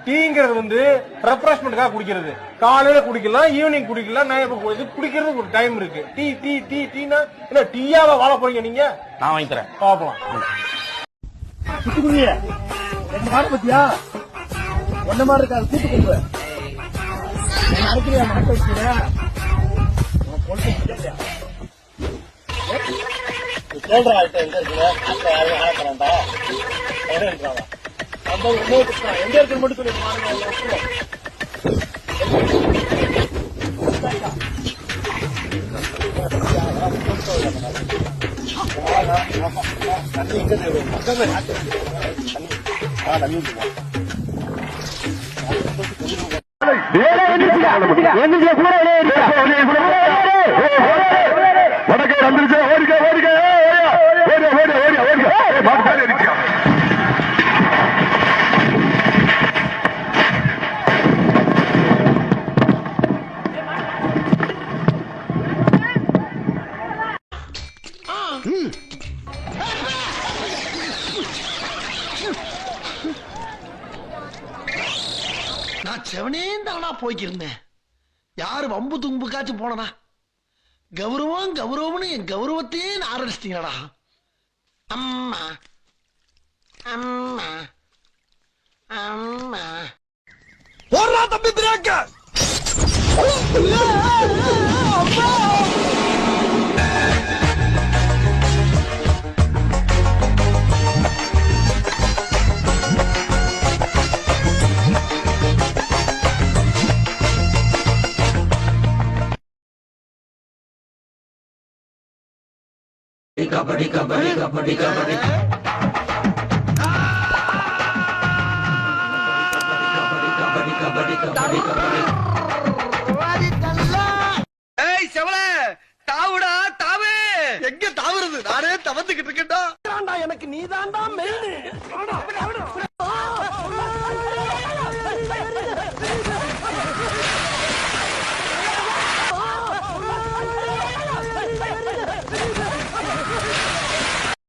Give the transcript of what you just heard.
டீங்கிறது வந்து ரெஃப்ரெஷ்மெண்ட்காக குடிக்கிறது. காலையில குடிக்கலாம், ஈவினிங் குடிக்கலாம், குடிக்கிறது ஒரு டைம் இருக்கு. டீ டீ டீ டீனா என்ன டீயாவா வாழ போறீங்க நீங்க? நான் வாங்கி தரேன், பாப்போம். ரெண்டு மாடு பத்தியா ஒன்ன மாதிரி இருக்காது, கூட்டு கொண்டு அரைக்கிறியா மாட்ட வச்சுக்கிறேன். கேள்றா ஆயிட்ட எங்க இருக்குங்க யாரும் ஆக்கிறேன்டா எங்க இருக்கு மட்டும் சொல்லி வடக்கே வந்துருச்சு, ஓடிக்க ஓடிக்க ஓடிய ஓடிய ஓடிய ஓடிய மாட்டு இருக்கா. நான் செவனேந்தானா போய்க்கிருந்தேன். யாரு வம்பு தும்புக்காச்சும் போனனா? கௌரவம் கௌரவம்னு என் கௌரவத்தையே ஆரம்பிச்சிட்டீங்களா? அம்மா அம்மா அம்மா போடுறா தம்பி பிரேக்க. கபடி கபடி கபடி கபடி கபடி கபடி கபடி கபடி. ஏய் செவல தாவுடா தாவு. எங்க தாவுறது? நானே தவந்துகிட்டு இருக்கேன்டா. எனக்கு நீதான்டா மெயின்.